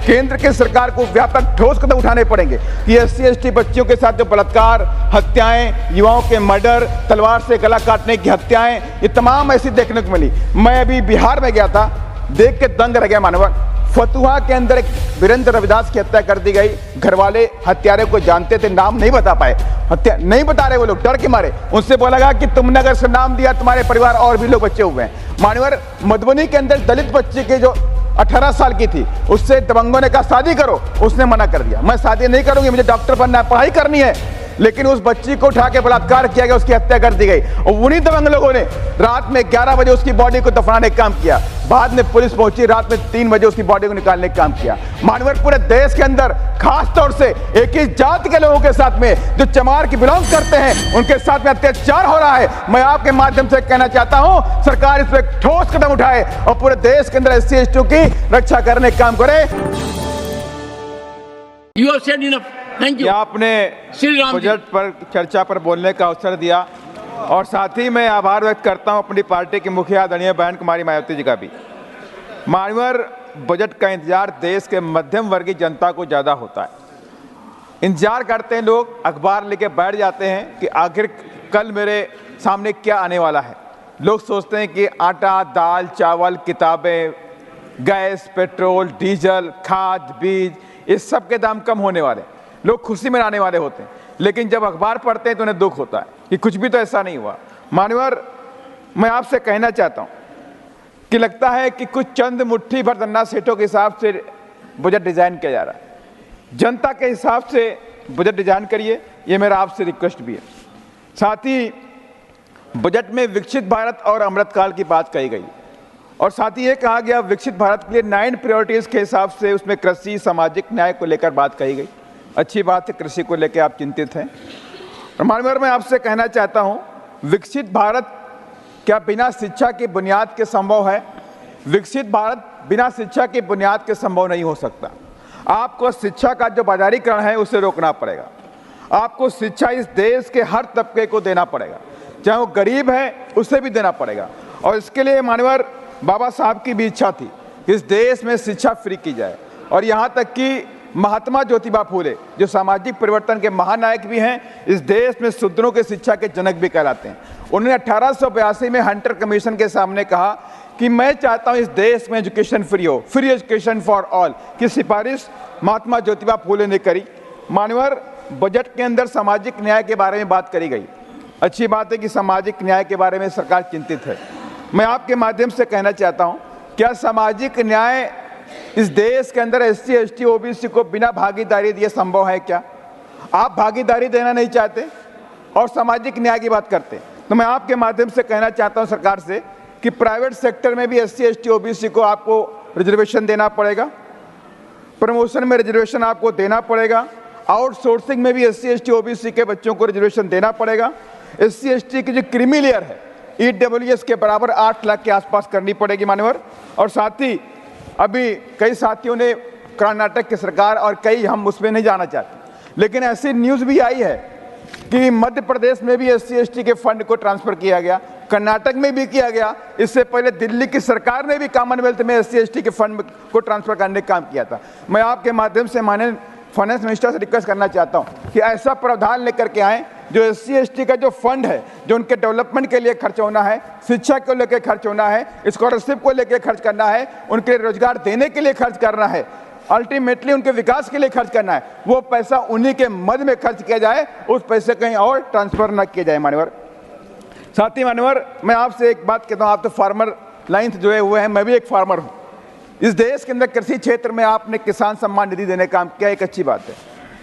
केंद्र की सरकार को व्यापक ठोस कदम उठाने पड़ेंगे कि SC/ST बच्चियों के साथ जो बलात्कार, हत्याएं, युवाओं के मर्डर, तलवार से गला काटने की हत्याएं, ये तमाम ऐसी देखने को मिली। मैं अभी बिहार में गया था, देख के दंग रह गया मानवर। फतुहा के अंदर एक वीरेंद्र रविदास की हत्या कर दी गई। घर वाले हत्यारे को जानते थे, नाम नहीं बता पाए, हत्या नहीं बता रहे वो लोग, डर के मारे। उनसे बोला गया कि तुमने अगर नाम दिया तुम्हारे परिवार और भी लोग बच्चे हुए हैं। मानवर मधुबनी के अंदर दलित बच्चे के जो 18 साल की थी, उससे दबंगों ने कहा शादी करो, उसने मना कर दिया, मैं शादी नहीं करूंगी, मुझे डॉक्टर बनना है, पढ़ाई करनी है। लेकिन उस बच्ची को उठा के बलात्कार किया गया, उसकी हत्या कर दी गई। और उन्हीं दबंग लोगों ने रात में 11 बजे उसकी बॉडी को दफनाने का काम किया। बाद में पुलिस पहुंची, रात में 3 बजे उसकी बॉडी को निकालने का काम किया। मानवर पूरे देश के अंदर खास तौर से एक ही जाति के लोगों के साथ में जो चमार की बिलोंग करते हैं, उनके साथ में अत्याचार हो रहा है। मैं आपके माध्यम से कहना चाहता हूं, सरकार इस पर ठोस कदम उठाए और पूरे देश के अंदर SC/ST की रक्षा करने का काम करे। You have said enough. Thank you. आपने बजट पर चर्चा पर बोलने का अवसर दिया और साथ ही मैं आभार व्यक्त करता हूं अपनी पार्टी की मुखिया आदरणीय बहन कुमारी मायावती जी का भी। मानवर बजट का इंतजार देश के मध्यम वर्गीय जनता को ज़्यादा होता है। इंतजार करते हैं लोग, अखबार लेके बैठ जाते हैं कि आखिर कल मेरे सामने क्या आने वाला है। लोग सोचते हैं कि आटा, दाल, चावल, किताबें, गैस, पेट्रोल, डीजल, खाद, बीज, इस सब के दाम कम होने वाले, लोग खुशी में आने वाले होते हैं। लेकिन जब अखबार पढ़ते हैं तो उन्हें दुख होता है कि कुछ भी तो ऐसा नहीं हुआ। मानवर, मैं आपसे कहना चाहता हूं कि लगता है कि कुछ चंद मुट्ठी भर धन्ना सेठों के हिसाब से बजट डिजाइन किया जा रहा है। जनता के हिसाब से बजट डिजाइन करिए, ये मेरा आपसे रिक्वेस्ट भी है। साथ ही बजट में विकसित भारत और अमृतकाल की बात कही गई और साथ ही ये कहा गया विकसित भारत के लिए 9 प्रायोरिटीज के हिसाब से उसमें कृषि, सामाजिक न्याय को लेकर बात कही गई। अच्छी बात है, कृषि को लेकर आप चिंतित हैं। मानवर, मैं आपसे कहना चाहता हूं, विकसित भारत क्या बिना शिक्षा की बुनियाद के संभव है? विकसित भारत बिना शिक्षा की बुनियाद के संभव नहीं हो सकता। आपको शिक्षा का जो बाजारीकरण है उसे रोकना पड़ेगा। आपको शिक्षा इस देश के हर तबके को देना पड़ेगा, चाहे वो गरीब है उसे भी देना पड़ेगा। और इसके लिए मानवर बाबा साहब की भी इच्छा थी कि इस देश में शिक्षा फ्री की जाए। और यहाँ तक कि महात्मा ज्योतिबा फूले जो सामाजिक परिवर्तन के महानायक भी हैं, इस देश में शूद्रों के शिक्षा के जनक भी कहलाते हैं। उन्होंने 1882 में हंटर कमीशन के सामने कहा कि मैं चाहता हूं इस देश में एजुकेशन फ्री हो, फ्री एजुकेशन फॉर ऑल की सिफारिश महात्मा ज्योतिबा फूले ने करी। मानवर, बजट के अंदर सामाजिक न्याय के बारे में बात करी गई। अच्छी बात है कि सामाजिक न्याय के बारे में सरकार चिंतित है। मैं आपके माध्यम से कहना चाहता हूं, क्या सामाजिक न्याय इस देश के अंदर SC/ST OBC को बिना भागीदारी दिए संभव है क्या? आप भागीदारी देना नहीं चाहते और सामाजिक न्याय की बात करते हैं। तो मैं आपके माध्यम से कहना चाहता हूं सरकार से कि प्राइवेट सेक्टर में भी SC/ST OBC को आपको रिजर्वेशन देना पड़ेगा, प्रमोशन में रिजर्वेशन आपको देना पड़ेगा, आउटसोर्सिंग में भी SC/ST OBC के बच्चों को रिजर्वेशन देना पड़ेगा। SC/ST की जो क्रीमी लेयर है EWS के बराबर 8 लाख के आसपास करनी पड़ेगी मानवर। और साथ ही अभी कई साथियों ने कर्नाटक की सरकार और कई, हम उसमें नहीं जाना चाहते, लेकिन ऐसी न्यूज़ भी आई है कि मध्य प्रदेश में भी SC/ST के फंड को ट्रांसफर किया गया, कर्नाटक में भी किया गया। इससे पहले दिल्ली की सरकार ने भी कॉमनवेल्थ में SC/ST के फंड को ट्रांसफर करने का काम किया था। मैं आपके माध्यम से माननीय फाइनेंस मिनिस्टर से रिक्वेस्ट करना चाहता हूं कि ऐसा प्रावधान लेकर के आएँ जो SC/ST का जो फंड है, जो उनके डेवलपमेंट के लिए खर्च होना है, शिक्षा को लेकर खर्च होना है, स्कॉलरशिप को लेकर खर्च करना है, उनके रोजगार देने के लिए खर्च करना है, अल्टीमेटली उनके विकास के लिए खर्च करना है, वो पैसा उन्हीं के मद में खर्च किया जाए, उस पैसे कहीं और ट्रांसफर न किया जाए मानवर। साथ ही मानवर, मैं आपसे एक बात कहता हूँ, आप तो फार्मर लाइन से जुड़े हुए हैं, मैं भी एक फार्मर हूँ। इस देश के अंदर कृषि क्षेत्र में आपने किसान सम्मान निधि देने का काम किया, एक अच्छी बात है।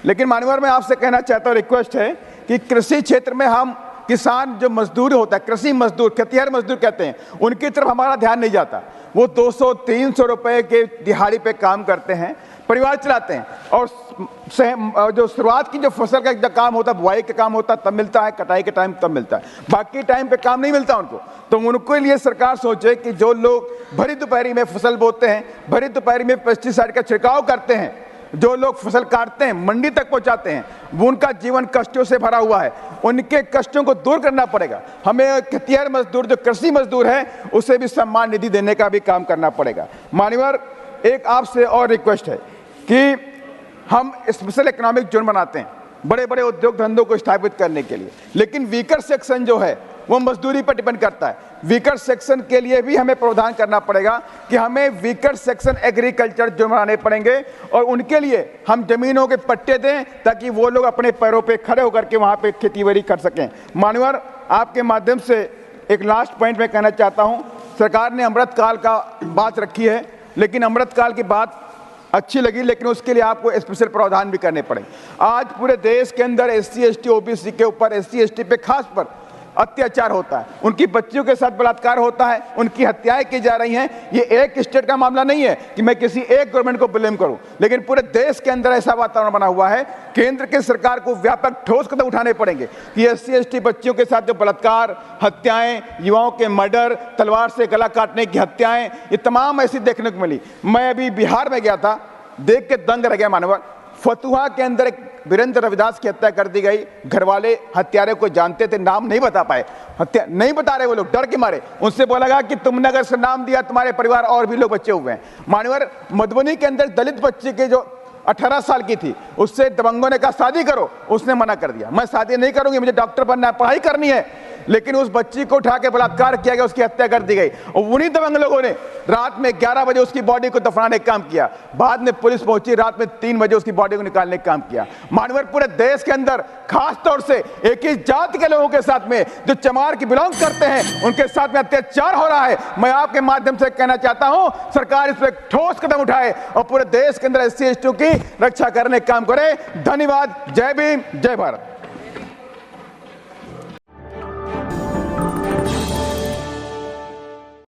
लेकिन मानवर, मैं आपसे कहना चाहता हूँ, रिक्वेस्ट है कि कृषि क्षेत्र में हम किसान जो मजदूर होता है, कृषि मजदूर, खेतिहर मजदूर कहते हैं, उनकी तरफ हमारा ध्यान नहीं जाता। वो 200-300 रुपए के दिहाड़ी पे काम करते हैं, परिवार चलाते हैं और जो शुरुआत की जो फसल का जो काम होता है, बुआई का काम होता है तब मिलता है, कटाई के टाइम तब मिलता है, बाकी टाइम पे काम नहीं मिलता उनको। तो उनके लिए सरकार सोचे कि जो लोग भरी दोपहरी में फसल बोते हैं, भरी दोपहरी में पेस्टिसाइड का छिड़काव करते हैं, जो लोग फसल काटते हैं, मंडी तक पहुंचाते हैं, वो उनका जीवन कष्टों से भरा हुआ है, उनके कष्टों को दूर करना पड़ेगा। हमें खेतिहर मजदूर जो कृषि मजदूर है उसे भी सम्मान निधि देने का भी काम करना पड़ेगा। मान्यवर, एक आपसे और रिक्वेस्ट है कि हम स्पेशल इकोनॉमिक जोन बनाते हैं बड़े बड़े उद्योग धंधों को स्थापित करने के लिए, लेकिन वीकर सेक्शन जो है वो मजदूरी पर डिपेंड करता है। वीकर सेक्शन के लिए भी हमें प्रावधान करना पड़ेगा कि हमें वीकर सेक्शन एग्रीकल्चर जोन बनाने पड़ेंगे और उनके लिए हम जमीनों के पट्टे दें ताकि वो लोग अपने पैरों पे खड़े होकर के वहाँ पे खेती बाड़ी कर सकें। मान्यवर, आपके माध्यम से एक लास्ट पॉइंट मैं कहना चाहता हूँ। सरकार ने अमृतकाल का बात रखी है, लेकिन अमृतकाल की बात अच्छी लगी, लेकिन उसके लिए आपको स्पेशल प्रावधान भी करने पड़े। आज पूरे देश के अंदर SC ST OBC के ऊपर SC ST पे खास पर अत्याचार होता है, उनकी बच्चियों के साथ बलात्कार होता है, उनकी हत्याएं की जा रही हैं। ये एक स्टेट का मामला नहीं है कि मैं किसी एक गवर्नमेंट को ब्लेम करूं, लेकिन पूरे देश के अंदर ऐसा वातावरण बना हुआ है। केंद्र की सरकार को व्यापक ठोस कदम उठाने पड़ेंगे कि SC ST बच्चियों के साथ जो बलात्कार, हत्याएं, युवाओं के मर्डर, तलवार से गला काटने की हत्याएं, ये तमाम ऐसी देखने को मिली। मैं अभी बिहार में गया था, देख के दंग रह गया मानवर। फतुहा के अंदर एक वीरेंद्र रविदास की हत्या कर दी गई। घर वाले हत्यारे को जानते थे, नाम नहीं बता पाए, हत्या नहीं बता रहे वो लोग डर के मारे। उनसे बोला गया कि तुमने अगर इसका नाम दिया तुम्हारे परिवार और भी लोग बचे हुए हैं। मानवर, मधुबनी के अंदर दलित बच्चे के जो 18 साल की थी, उससे दबंगों ने कहा शादी करो, उसने मना कर दिया। मैं शादी नहीं करूंगी, मुझे डॉक्टर बनना है, पढ़ाई करनी है। लेकिन उस बच्ची को उठा के बलात्कार किया गया, उसकी हत्या कर दी गई और उन्हीं दबंग लोगों ने रात में 11 बजे उसकी बॉडी को दफनाने का काम किया। बाद में पुलिस पहुंची, रात में 3 बजे उसकी बॉडी को निकालने का काम किया। मानवर, पूरे देश के अंदर खास तौर से एक ही जाति के लोगों के साथ में जो चमार की बिलोंग करते हैं, उनके साथ में अत्याचार हो रहा है। मैं आपके माध्यम से कहना चाहता हूं, सरकार इस पर ठोस कदम उठाए और पूरे देश के अंदर SC ST की रक्षा करने का काम करे। धन्यवाद। जय भीम, जय भारत।